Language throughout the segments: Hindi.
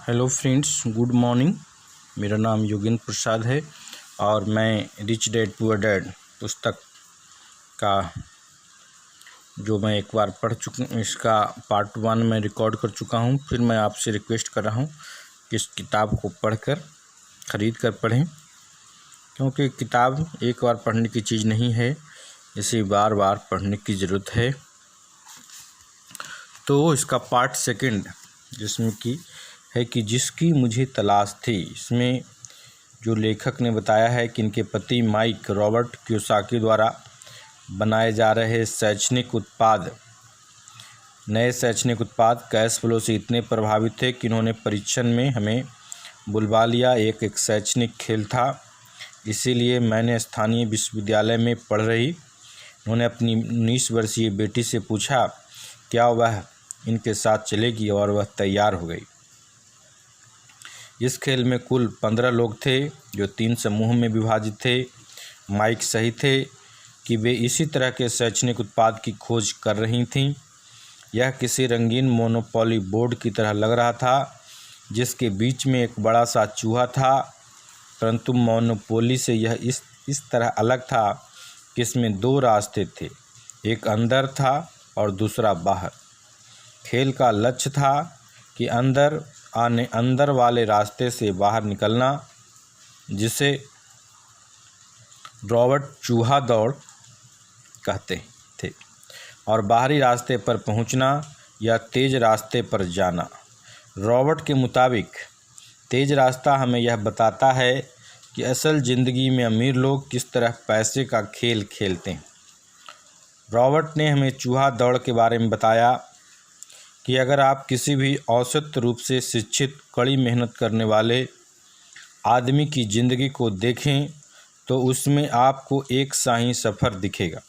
Hello friends, good morning. मेरा नाम योगेंद्र प्रसाद है और मैं रिच डैड पुअर डैड पुस्तक का जो मैं एक बार पढ़ चुका हूँ, इसका पार्ट 1 में रिकॉर्ड कर चुका हूँ। फिर मैं आपसे रिक्वेस्ट कर रहा हूँ कि इस किताब को पढ़कर ख़रीद कर पढ़ें, क्योंकि किताब एक बार पढ़ने की चीज़ नहीं है, इसे बार बार पढ़ने की ज़रूरत है। तो इसका पार्ट 2 जिसमें कि है कि जिसकी मुझे तलाश थी, इसमें जो लेखक ने बताया है कि इनके पति माइक रॉबर्ट कियोसाकी द्वारा बनाए जा रहे नए शैक्षणिक उत्पाद कैश फ्लो से इतने प्रभावित थे कि इन्होंने परीक्षण में हमें बुलवा लिया। एक शैक्षणिक खेल था, इसीलिए मैंने स्थानीय विश्वविद्यालय में पढ़ रही उन्होंने अपनी 19 वर्षीय बेटी से पूछा क्या वह इनके साथ चलेगी, और वह तैयार हो गई। इस खेल में कुल 15 लोग थे जो 3 समूह में विभाजित थे। माइक सही थे कि वे इसी तरह के शैक्षणिक उत्पाद की खोज कर रही थीं। यह किसी रंगीन मोनोपोली बोर्ड की तरह लग रहा था जिसके बीच में एक बड़ा सा चूहा था, परंतु मोनोपोली से यह इस तरह अलग था कि इसमें 2 रास्ते थे, एक अंदर था और दूसरा बाहर। खेल का लक्ष्य था कि अंदर वाले रास्ते से बाहर निकलना, जिसे रॉबर्ट चूहा दौड़ कहते थे, और बाहरी रास्ते पर पहुंचना या तेज रास्ते पर जाना। रॉबर्ट के मुताबिक तेज रास्ता हमें यह बताता है कि असल ज़िंदगी में अमीर लोग किस तरह पैसे का खेल खेलते हैं। रॉबर्ट ने हमें चूहा दौड़ के बारे में बताया कि अगर आप किसी भी औसत रूप से शिक्षित, कड़ी मेहनत करने वाले आदमी की ज़िंदगी को देखें तो उसमें आपको एक सा ही सफ़र दिखेगा।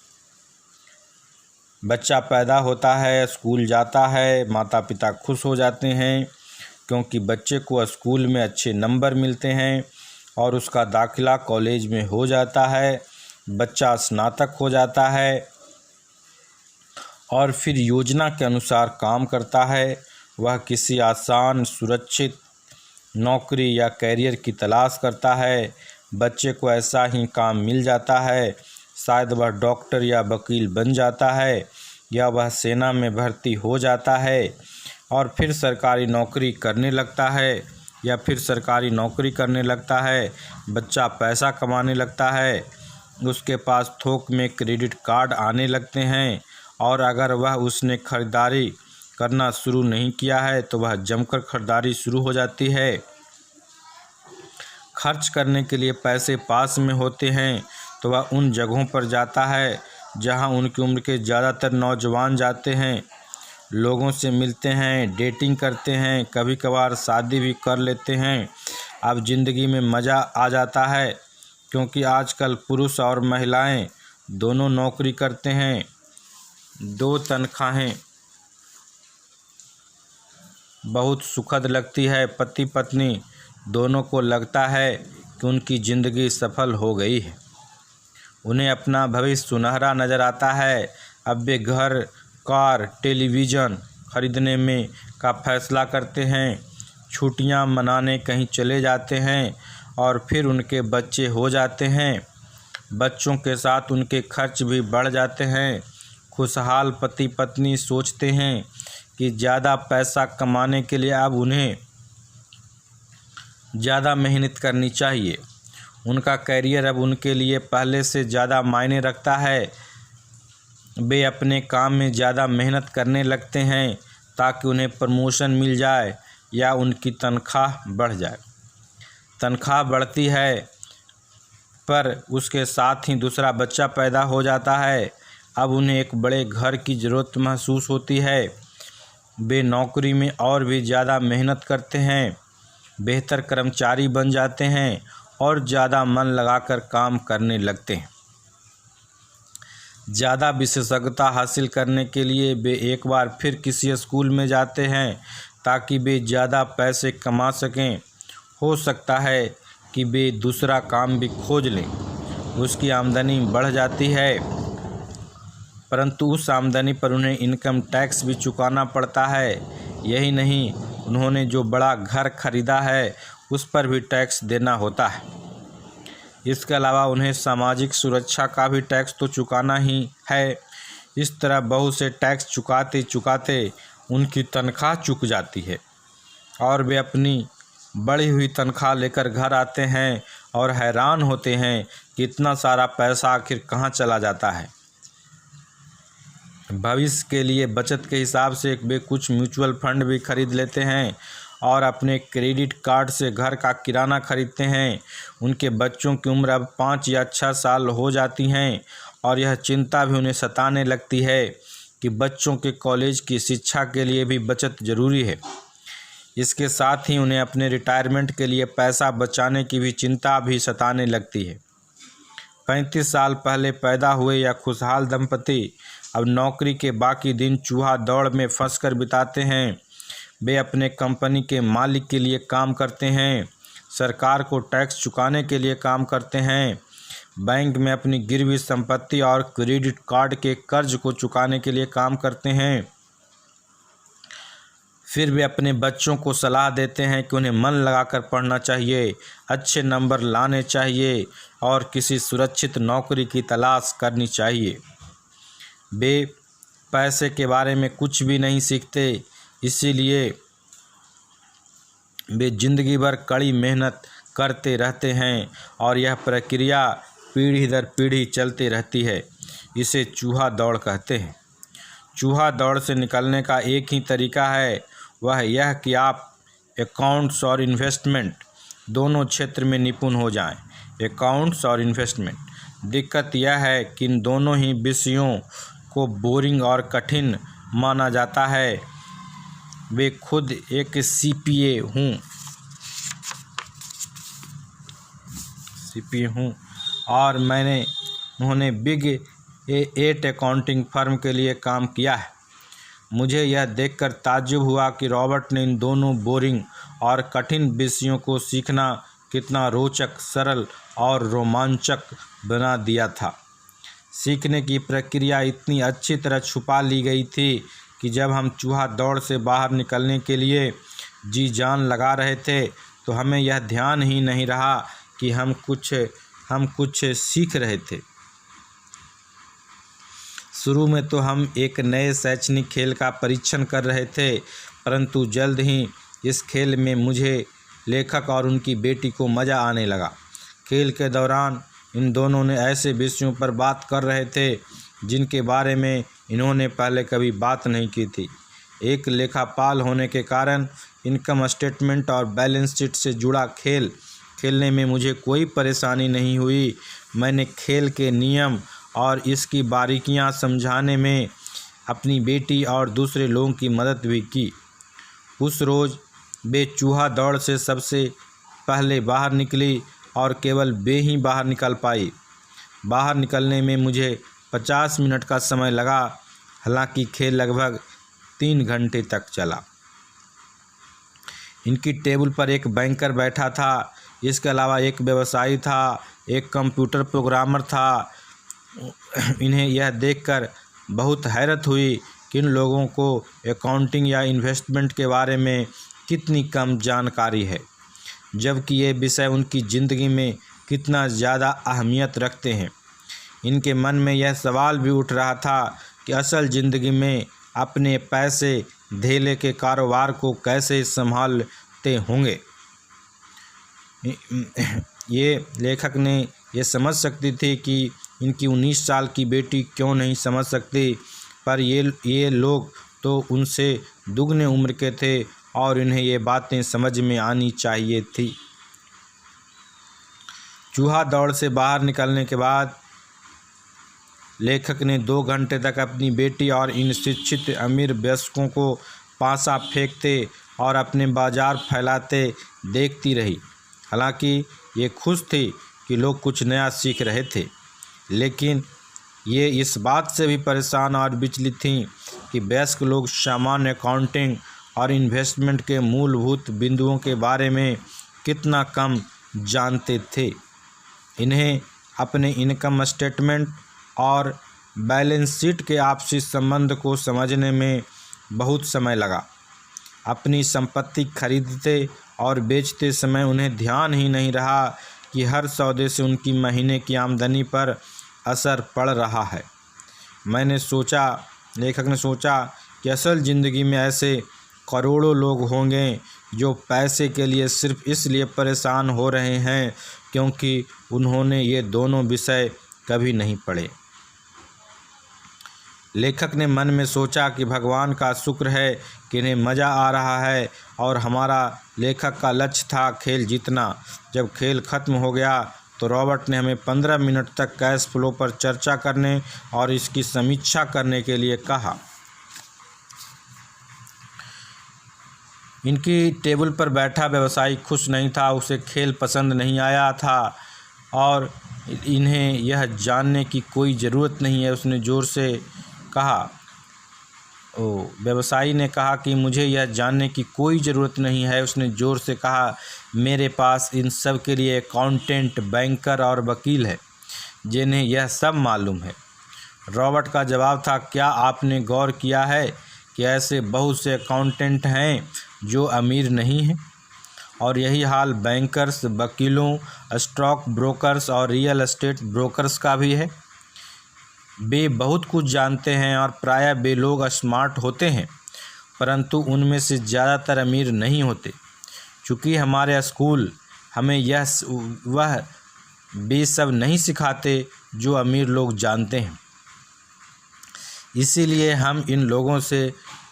बच्चा पैदा होता है, स्कूल जाता है, माता पिता खुश हो जाते हैं क्योंकि बच्चे को स्कूल में अच्छे नंबर मिलते हैं और उसका दाखिला कॉलेज में हो जाता है। बच्चा स्नातक हो जाता है और फिर योजना के अनुसार काम करता है। वह किसी आसान, सुरक्षित नौकरी या कैरियर की तलाश करता है। बच्चे को ऐसा ही काम मिल जाता है, शायद वह डॉक्टर या वकील बन जाता है या वह सेना में भर्ती हो जाता है और फिर सरकारी नौकरी करने लगता है बच्चा पैसा कमाने लगता है, उसके पास थोक में क्रेडिट कार्ड आने लगते हैं और अगर उसने ख़रीदारी करना शुरू नहीं किया है तो वह जमकर ख़रीदारी शुरू हो जाती है। खर्च करने के लिए पैसे पास में होते हैं तो वह उन जगहों पर जाता है जहां उनकी उम्र के ज़्यादातर नौजवान जाते हैं, लोगों से मिलते हैं, डेटिंग करते हैं, कभी कभार शादी भी कर लेते हैं। अब ज़िंदगी में मज़ा आ जाता है क्योंकि आजकल पुरुष और महिलाएं दोनों नौकरी करते हैं। 2 तनख्वाहें बहुत सुखद लगती है। पति पत्नी दोनों को लगता है कि उनकी ज़िंदगी सफल हो गई है, उन्हें अपना भविष्य सुनहरा नज़र आता है। अब वे घर, कार, टेलीविज़न खरीदने में का फैसला करते हैं, छुट्टियां मनाने कहीं चले जाते हैं और फिर उनके बच्चे हो जाते हैं। बच्चों के साथ उनके खर्च भी बढ़ जाते हैं। खुशहाल पति पत्नी सोचते हैं कि ज़्यादा पैसा कमाने के लिए अब उन्हें ज़्यादा मेहनत करनी चाहिए। उनका कैरियर अब उनके लिए पहले से ज़्यादा मायने रखता है। वे अपने काम में ज़्यादा मेहनत करने लगते हैं ताकि उन्हें प्रमोशन मिल जाए या उनकी तनख्वाह बढ़ जाए। तनख्वाह बढ़ती है पर उसके साथ ही दूसरा बच्चा पैदा हो जाता है। अब उन्हें एक बड़े घर की ज़रूरत महसूस होती है। वे नौकरी में और भी ज़्यादा मेहनत करते हैं, बेहतर कर्मचारी बन जाते हैं और ज़्यादा मन लगाकर काम करने लगते हैं। ज़्यादा विशेषज्ञता हासिल करने के लिए वे एक बार फिर किसी स्कूल में जाते हैं ताकि वे ज़्यादा पैसे कमा सकें। हो सकता है कि वे दूसरा काम भी खोज लें। उसकी आमदनी बढ़ जाती है परंतु उस आमदनी पर उन्हें इनकम टैक्स भी चुकाना पड़ता है। यही नहीं, उन्होंने जो बड़ा घर खरीदा है उस पर भी टैक्स देना होता है। इसके अलावा उन्हें सामाजिक सुरक्षा का भी टैक्स तो चुकाना ही है। इस तरह बहुत से टैक्स चुकाते चुकाते उनकी तनख्वाह चुक जाती है और वे अपनी बढ़ी हुई तनख्वाह लेकर घर आते हैं और हैरान होते हैं कि इतना सारा पैसा आखिर कहाँ चला जाता है। भविष्य के लिए बचत के हिसाब से वे कुछ म्यूचुअल फंड भी खरीद लेते हैं और अपने क्रेडिट कार्ड से घर का किराना खरीदते हैं। उनके बच्चों की उम्र अब 5 या 6 साल हो जाती हैं और यह चिंता भी उन्हें सताने लगती है कि बच्चों के कॉलेज की शिक्षा के लिए भी बचत ज़रूरी है। इसके साथ ही उन्हें अपने रिटायरमेंट के लिए पैसा बचाने की भी चिंता भी सताने लगती है। 35 साल पहले पैदा हुए या खुशहाल दंपति अब नौकरी के बाकी दिन चूहा दौड़ में फंसकर बिताते हैं। वे अपने कंपनी के मालिक के लिए काम करते हैं, सरकार को टैक्स चुकाने के लिए काम करते हैं, बैंक में अपनी गिरवी संपत्ति और क्रेडिट कार्ड के कर्ज को चुकाने के लिए काम करते हैं। फिर वे अपने बच्चों को सलाह देते हैं कि उन्हें मन लगाकर पढ़ना चाहिए, अच्छे नंबर लाने चाहिए और किसी सुरक्षित नौकरी की तलाश करनी चाहिए। वे पैसे के बारे में कुछ भी नहीं सीखते, इसीलिए वे जिंदगी भर कड़ी मेहनत करते रहते हैं और यह प्रक्रिया पीढ़ी दर पीढ़ी चलती रहती है। इसे चूहा दौड़ कहते हैं। चूहा दौड़ से निकलने का एक ही तरीका है, वह यह कि आप अकाउंट्स और इन्वेस्टमेंट दोनों क्षेत्र में निपुण हो जाएं। अकाउंट्स और इन्वेस्टमेंट, दिक्कत यह है कि इन दोनों ही विषयों को बोरिंग और कठिन माना जाता है। वे खुद एक सीपीए हूँ और उन्होंने बिग 8 अकाउंटिंग फर्म के लिए काम किया है। मुझे यह देखकर ताज्जुब हुआ कि रॉबर्ट ने इन दोनों बोरिंग और कठिन विषयों को सीखना कितना रोचक, सरल और रोमांचक बना दिया था। सीखने की प्रक्रिया इतनी अच्छी तरह छुपा ली गई थी कि जब हम चूहा दौड़ से बाहर निकलने के लिए जी जान लगा रहे थे तो हमें यह ध्यान ही नहीं रहा कि हम कुछ सीख रहे थे। शुरू में तो हम एक नए शैक्षणिक खेल का परीक्षण कर रहे थे, परंतु जल्द ही इस खेल में मुझे लेखक और उनकी बेटी को मज़ा आने लगा। खेल के दौरान इन दोनों ने ऐसे विषयों पर बात कर रहे थे जिनके बारे में इन्होंने पहले कभी बात नहीं की थी। एक लेखापाल होने के कारण इनकम स्टेटमेंट और बैलेंस शीट से जुड़ा खेल खेलने में मुझे कोई परेशानी नहीं हुई। मैंने खेल के नियम और इसकी बारीकियां समझाने में अपनी बेटी और दूसरे लोगों की मदद भी की। उस रोज़ वे चूहा दौड़ से सबसे पहले बाहर निकली और केवल वे ही बाहर निकल पाई। बाहर निकलने में मुझे 50 मिनट का समय लगा, हालांकि खेल लगभग 3 घंटे तक चला। इनकी टेबल पर एक बैंकर बैठा था, इसके अलावा एक व्यवसायी था, एक कंप्यूटर प्रोग्रामर था। इन्हें यह देखकर बहुत हैरत हुई कि इन लोगों को अकाउंटिंग या इन्वेस्टमेंट के बारे में कितनी कम जानकारी है, जबकि ये विषय उनकी ज़िंदगी में कितना ज़्यादा अहमियत रखते हैं। इनके मन में यह सवाल भी उठ रहा था कि असल ज़िंदगी में अपने पैसे धेले के कारोबार को कैसे संभालते होंगे। ये लेखक ने ये समझ सकती थी कि इनकी 19 साल की बेटी क्यों नहीं समझ सकती, पर ये लोग तो उनसे दुगने उम्र के थे और इन्हें ये बातें समझ में आनी चाहिए थी। चूहा दौड़ से बाहर निकलने के बाद लेखक ने 2 घंटे तक अपनी बेटी और इन शिक्षित अमीर वयस्कों को पासा फेंकते और अपने बाजार फैलाते देखती रही। हालांकि ये खुश थी कि लोग कुछ नया सीख रहे थे, लेकिन ये इस बात से भी परेशान और विचलित थीं कि वयस्क लोग सामान्य अकाउंटिंग और इन्वेस्टमेंट के मूलभूत बिंदुओं के बारे में कितना कम जानते थे। इन्हें अपने इनकम स्टेटमेंट और बैलेंस शीट के आपसी संबंध को समझने में बहुत समय लगा। अपनी संपत्ति खरीदते और बेचते समय उन्हें ध्यान ही नहीं रहा कि हर सौदे से उनकी महीने की आमदनी पर असर पड़ रहा है। लेखक ने सोचा कि असल ज़िंदगी में ऐसे करोड़ों लोग होंगे जो पैसे के लिए सिर्फ इसलिए परेशान हो रहे हैं क्योंकि उन्होंने ये दोनों विषय कभी नहीं पढ़े। लेखक ने मन में सोचा कि भगवान का शुक्र है कि इन्हें मज़ा आ रहा है और हमारा लेखक का लक्ष्य था खेल जीतना। जब खेल खत्म हो गया तो रॉबर्ट ने हमें 15 मिनट तक कैश फ्लो पर चर्चा करने और इसकी समीक्षा करने के लिए कहा। इनकी टेबल पर बैठा व्यवसायी खुश नहीं था, उसे खेल पसंद नहीं आया था और इन्हें यह जानने की कोई ज़रूरत नहीं है, उसने ज़ोर से कहा। व्यवसायी ने कहा कि मुझे यह जानने की कोई ज़रूरत नहीं है, उसने ज़ोर से कहा। मेरे पास इन सब के लिए अकाउंटेंट, बैंकर और वकील है जिन्हें यह सब मालूम है। रॉबर्ट का जवाब था, क्या आपने गौर किया है कि ऐसे बहुत से अकाउंटेंट हैं जो अमीर नहीं हैं, और यही हाल बैंकर्स, वकीलों, स्टॉक ब्रोकर्स और रियल एस्टेट ब्रोकर्स का भी है। वे बहुत कुछ जानते हैं और प्रायः वे लोग स्मार्ट होते हैं, परंतु उनमें से ज़्यादातर अमीर नहीं होते। चूँकि हमारे स्कूल हमें वे सब नहीं सिखाते जो अमीर लोग जानते हैं, इसीलिए हम इन लोगों से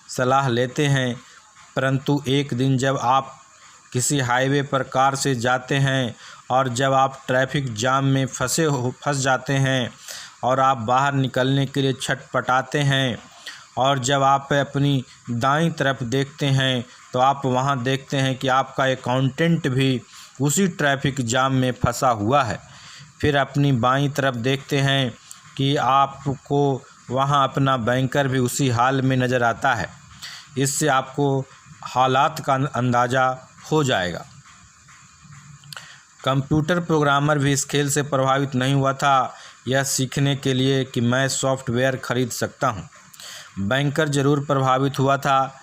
सलाह लेते हैं। परंतु एक दिन जब आप किसी हाईवे पर कार से जाते हैं और जब आप ट्रैफिक जाम में फंस जाते हैं और आप बाहर निकलने के लिए छटपटाते हैं और जब आप अपनी दाईं तरफ देखते हैं तो आप वहां देखते हैं कि आपका अकाउंटेंट भी उसी ट्रैफिक जाम में फंसा हुआ है। फिर अपनी बाईं तरफ देखते हैं कि आपको वहां अपना बैंकर भी उसी हाल में नज़र आता है। इससे आपको हालात का अंदाज़ा हो जाएगा। कंप्यूटर प्रोग्रामर भी इस खेल से प्रभावित नहीं हुआ था, यह सीखने के लिए कि मैं सॉफ्टवेयर खरीद सकता हूँ। बैंकर ज़रूर प्रभावित हुआ था।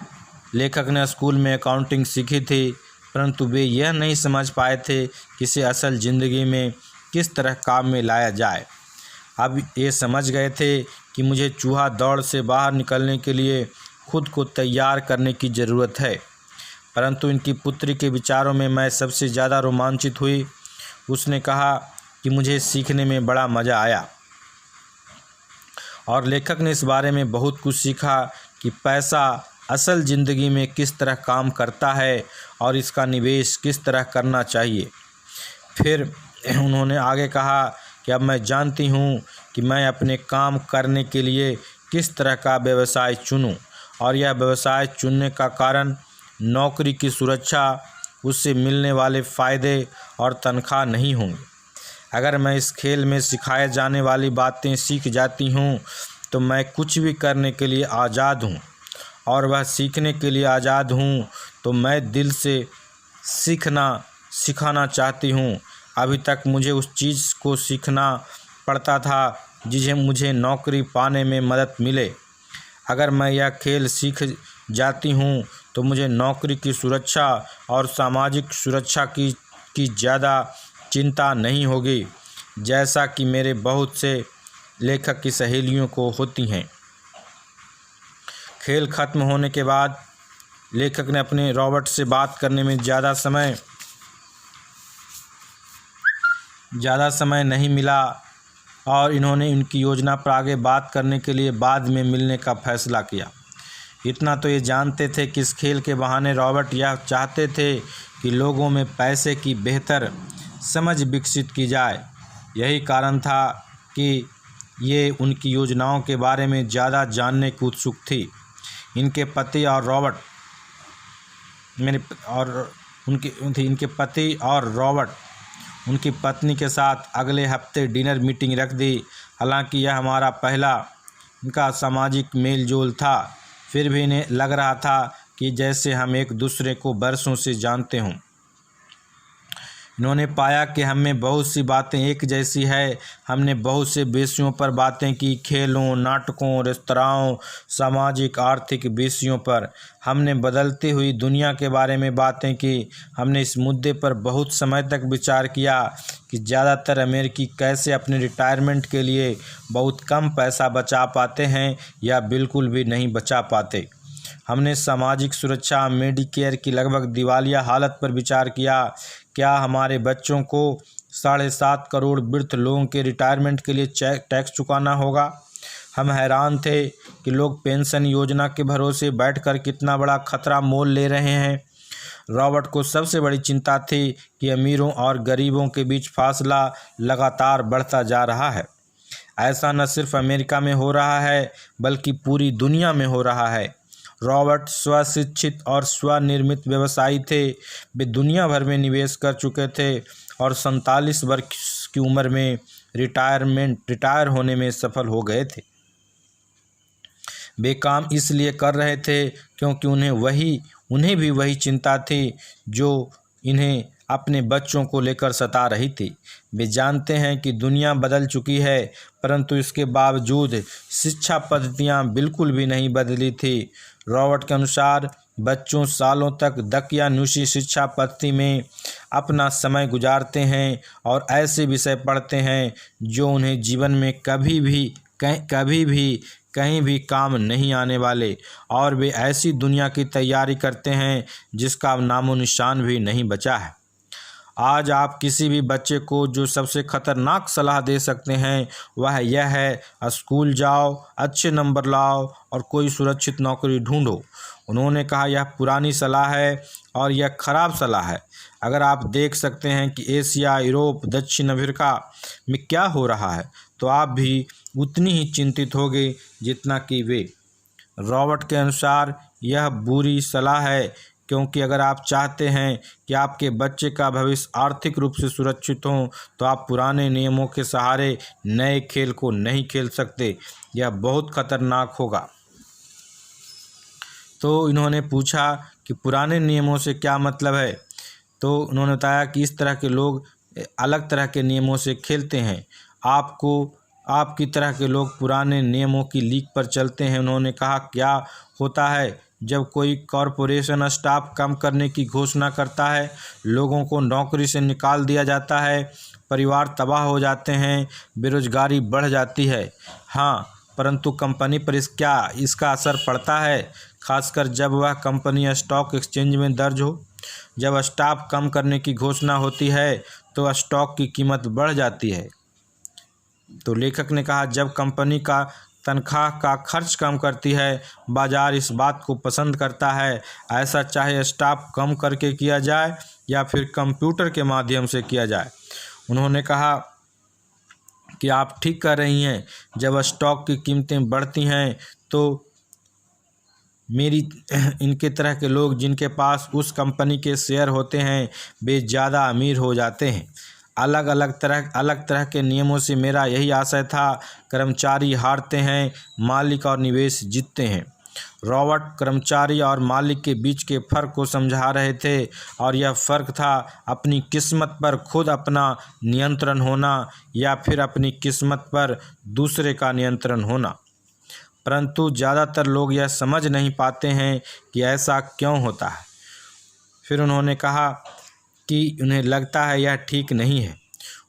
लेखक ने स्कूल में अकाउंटिंग सीखी थी, परंतु वे यह नहीं समझ पाए थे कि इसे असल ज़िंदगी में किस तरह काम में लाया जाए। अब ये समझ गए थे कि मुझे चूहा दौड़ से बाहर निकलने के लिए खुद को तैयार करने की ज़रूरत है। परंतु इनकी पुत्री के विचारों में मैं सबसे ज़्यादा रोमांचित हुई। उसने कहा कि मुझे सीखने में बड़ा मज़ा आया और लेखक ने इस बारे में बहुत कुछ सीखा कि पैसा असल ज़िंदगी में किस तरह काम करता है और इसका निवेश किस तरह करना चाहिए। फिर उन्होंने आगे कहा कि अब मैं जानती हूँ कि मैं अपने काम करने के लिए किस तरह का व्यवसाय चुनूँ, और यह व्यवसाय चुनने का कारण नौकरी की सुरक्षा, उससे मिलने वाले फ़ायदे और तनख्वाह नहीं होंगे। अगर मैं इस खेल में सिखाए जाने वाली बातें सीख जाती हूँ तो मैं कुछ भी करने के लिए आज़ाद हूँ, और वह सीखने के लिए आज़ाद हूँ तो मैं दिल से सिखाना चाहती हूँ। अभी तक मुझे उस चीज़ को सीखना पड़ता था जिसे मुझे नौकरी पाने में मदद मिले। अगर मैं यह खेल सीख जाती हूँ तो मुझे नौकरी की सुरक्षा और सामाजिक सुरक्षा की ज़्यादा चिंता नहीं होगी, जैसा कि मेरे बहुत से लेखक की सहेलियों को होती हैं। खेल खत्म होने के बाद लेखक ने अपने रॉबर्ट से बात करने में ज़्यादा समय नहीं मिला और इन्होंने इनकी योजना पर आगे बात करने के लिए बाद में मिलने का फैसला किया। इतना तो ये जानते थे कि इस खेल के बहाने रॉबर्ट यह चाहते थे कि लोगों में पैसे की बेहतर समझ विकसित की जाए। यही कारण था कि ये उनकी योजनाओं के बारे में ज़्यादा जानने की उत्सुक थी। इनके पति और रॉबर्ट उनकी पत्नी के साथ अगले हफ्ते डिनर मीटिंग रख दी। हालांकि यह हमारा पहला इनका सामाजिक मेल जोल था, फिर भी इन्हें लग रहा था कि जैसे हम एक दूसरे को बरसों से जानते हों। इन्होंने पाया कि हमें बहुत सी बातें एक जैसी है। हमने बहुत से विषयों पर बातें की, खेलों, नाटकों, रेस्तराओं, सामाजिक आर्थिक विषयों पर। हमने बदलती हुई दुनिया के बारे में बातें की। हमने इस मुद्दे पर बहुत समय तक विचार किया कि ज़्यादातर अमेरिकी कैसे अपने रिटायरमेंट के लिए बहुत कम पैसा बचा पाते हैं या बिल्कुल भी नहीं बचा पाते। हमने सामाजिक सुरक्षा, मेडिकेयर की लगभग दिवालिया हालत पर विचार किया। क्या हमारे बच्चों को 7.5 करोड़ वृद्ध लोगों के रिटायरमेंट के लिए टैक्स चुकाना होगा? हम हैरान थे कि लोग पेंशन योजना के भरोसे बैठकर कितना बड़ा खतरा मोल ले रहे हैं। रॉबर्ट को सबसे बड़ी चिंता थी कि अमीरों और गरीबों के बीच फासला लगातार बढ़ता जा रहा है। ऐसा न सिर्फ अमेरिका में हो रहा है बल्कि पूरी दुनिया में हो रहा है। रॉबर्ट स्वशिक्षित और स्वनिर्मित व्यवसायी थे। वे दुनिया भर में निवेश कर चुके थे और 47 वर्ष की उम्र में रिटायर होने में सफल हो गए थे। वे काम इसलिए कर रहे थे क्योंकि उन्हें भी वही चिंता थी जो इन्हें अपने बच्चों को लेकर सता रही थी। वे जानते हैं कि दुनिया बदल चुकी है, परंतु इसके बावजूद शिक्षा पद्धतियां बिल्कुल भी नहीं बदली थी। रॉबर्ट के अनुसार बच्चों सालों तक दकियानुसी शिक्षा पद्धति में अपना समय गुजारते हैं और ऐसे विषय पढ़ते हैं जो उन्हें जीवन में कभी भी कहीं भी काम नहीं आने वाले, और वे ऐसी दुनिया की तैयारी करते हैं जिसका नामो निशान भी नहीं बचा है। आज आप किसी भी बच्चे को जो सबसे खतरनाक सलाह दे सकते हैं वह यह है, स्कूल जाओ, अच्छे नंबर लाओ और कोई सुरक्षित नौकरी ढूंढो। उन्होंने कहा यह पुरानी सलाह है और यह खराब सलाह है। अगर आप देख सकते हैं कि एशिया, यूरोप, दक्षिण अफ्रीका में क्या हो रहा है तो आप भी उतनी ही चिंतित होंगे जितना कि वे। रॉबर्ट के अनुसार यह बुरी सलाह है क्योंकि अगर आप चाहते हैं कि आपके बच्चे का भविष्य आर्थिक रूप से सुरक्षित हो तो आप पुराने नियमों के सहारे नए खेल को नहीं खेल सकते। यह बहुत खतरनाक होगा। तो इन्होंने पूछा कि पुराने नियमों से क्या मतलब है? तो उन्होंने बताया कि इस तरह के लोग अलग तरह के नियमों से खेलते हैं। आपकी तरह के लोग पुराने नियमों की लीक पर चलते हैं। उन्होंने कहा क्या होता है जब कोई कॉरपोरेशन स्टाफ कम करने की घोषणा करता है, लोगों को नौकरी से निकाल दिया जाता है, परिवार तबाह हो जाते हैं, बेरोजगारी बढ़ जाती है। हाँ, परंतु कंपनी पर इसका असर पड़ता है, खासकर जब वह कंपनी स्टॉक एक्सचेंज में दर्ज हो। जब स्टाफ कम करने की घोषणा होती है तो स्टॉक की कीमत बढ़ जाती है। तो लेखक ने कहा जब कंपनी का तनख्वाह का खर्च कम करती है, बाजार इस बात को पसंद करता है, ऐसा चाहे स्टाफ कम करके किया जाए या फिर कंप्यूटर के माध्यम से किया जाए। उन्होंने कहा कि आप ठीक कर रही हैं। जब स्टॉक की कीमतें बढ़ती हैं तो इनके तरह के लोग जिनके पास उस कंपनी के शेयर होते हैं वे ज़्यादा अमीर हो जाते हैं। अलग तरह के नियमों से मेरा यही आशय था। कर्मचारी हारते हैं, मालिक और निवेश जीतते हैं। रॉबर्ट कर्मचारी और मालिक के बीच के फ़र्क को समझा रहे थे और यह फ़र्क था अपनी किस्मत पर खुद अपना नियंत्रण होना या फिर अपनी किस्मत पर दूसरे का नियंत्रण होना। परंतु ज़्यादातर लोग यह समझ नहीं पाते हैं कि ऐसा क्यों होता है। फिर उन्होंने कहा कि उन्हें लगता है यह ठीक नहीं है।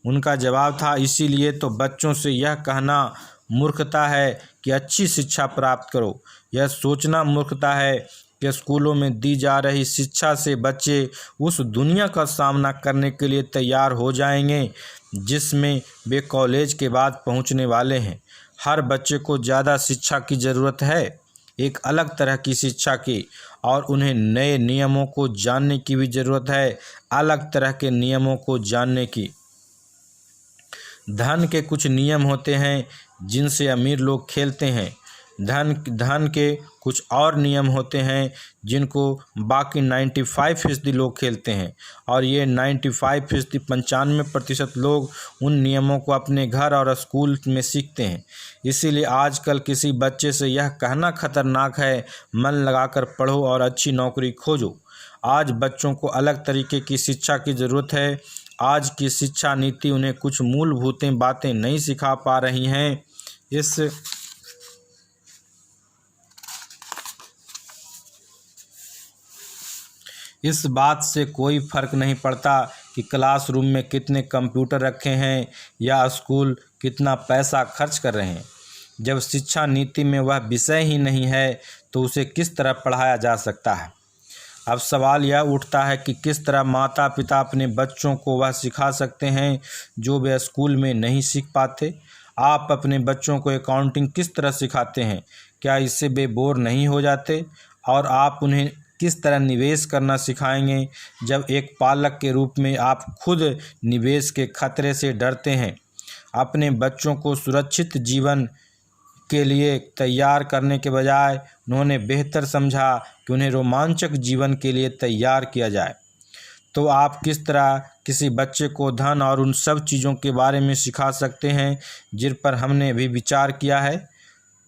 उनका जवाब था इसीलिए तो बच्चों से यह कहना मूर्खता है कि अच्छी शिक्षा प्राप्त करो। यह सोचना मूर्खता है कि स्कूलों में दी जा रही शिक्षा से बच्चे उस दुनिया का सामना करने के लिए तैयार हो जाएंगे जिसमें वे कॉलेज के बाद पहुंचने वाले हैं। हर बच्चे को ज़्यादा शिक्षा की ज़रूरत है, एक अलग तरह की शिक्षा की, और उन्हें नए नियमों को जानने की भी ज़रूरत है, अलग तरह के नियमों को जानने की। धन के कुछ नियम होते हैं जिनसे अमीर लोग खेलते हैं। धन के कुछ और नियम होते हैं जिनको बाकी 95% लोग खेलते हैं, और ये 95% 95% लोग उन नियमों को अपने घर और स्कूल में सीखते हैं। इसीलिए आजकल किसी बच्चे से यह कहना खतरनाक है मन लगाकर पढ़ो और अच्छी नौकरी खोजो। आज बच्चों को अलग तरीके की शिक्षा की ज़रूरत है आज की शिक्षा नीति उन्हें कुछ मूलभूत बातें नहीं सिखा पा रही हैं। इस बात से कोई फर्क नहीं पड़ता कि क्लासरूम में कितने कंप्यूटर रखे हैं या स्कूल कितना पैसा खर्च कर रहे हैं। जब शिक्षा नीति में वह विषय ही नहीं है तो उसे किस तरह पढ़ाया जा सकता है। अब सवाल यह उठता है कि किस तरह माता पिता अपने बच्चों को वह सिखा सकते हैं जो वे स्कूल में नहीं सीख पाते। आप अपने बच्चों को अकाउंटिंग किस तरह सिखाते हैं? क्या इससे वे बोर नहीं हो जाते? और आप उन्हें किस तरह निवेश करना सिखाएंगे जब एक पालक के रूप में आप खुद निवेश के खतरे से डरते हैं? अपने बच्चों को सुरक्षित जीवन के लिए तैयार करने के बजाय उन्होंने बेहतर समझा कि उन्हें रोमांचक जीवन के लिए तैयार किया जाए। तो आप किस तरह किसी बच्चे को धन और उन सब चीज़ों के बारे में सिखा सकते हैं जिन पर हमने अभी विचार किया है?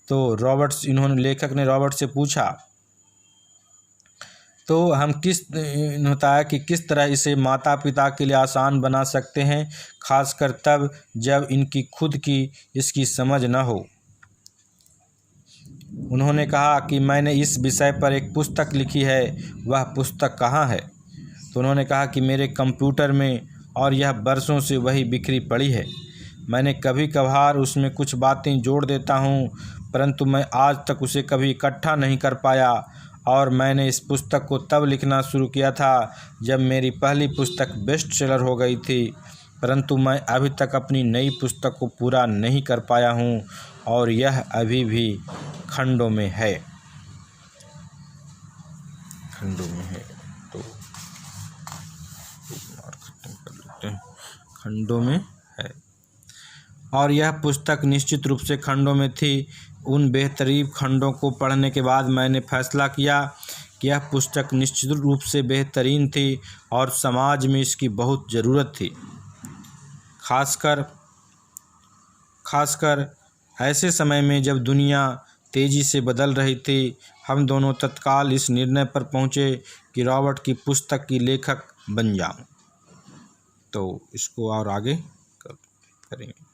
तो लेखक ने रॉबर्ट से पूछा। तो हम होता है कि किस तरह इसे माता पिता के लिए आसान बना सकते हैं, खासकर तब जब इनकी खुद की इसकी समझ न हो। उन्होंने कहा कि मैंने इस विषय पर एक पुस्तक लिखी है। वह पुस्तक कहाँ है? तो उन्होंने कहा कि मेरे कंप्यूटर में, और यह बरसों से वही बिखरी पड़ी है। मैंने कभी कभार उसमें कुछ बातें जोड़ देता हूँ, परंतु मैं आज तक उसे कभी इकट्ठा नहीं कर पाया। और मैंने इस पुस्तक को तब लिखना शुरू किया था जब मेरी पहली पुस्तक बेस्ट सेलर हो गई थी, परंतु मैं अभी तक अपनी नई पुस्तक को पूरा नहीं कर पाया हूँ और यह अभी भी खंडों में है। तो खंडों में है और यह पुस्तक निश्चित रूप से खंडों में थी। उन बेहतरीन खंडों को पढ़ने के बाद मैंने फैसला किया कि यह पुस्तक निश्चित रूप से बेहतरीन थी और समाज में इसकी बहुत ज़रूरत थी, खासकर ऐसे समय में जब दुनिया तेज़ी से बदल रही थी। हम दोनों तत्काल इस निर्णय पर पहुँचे कि रॉबर्ट की पुस्तक की लेखक बन जाऊँ। तो इसको और आगे करेंगे।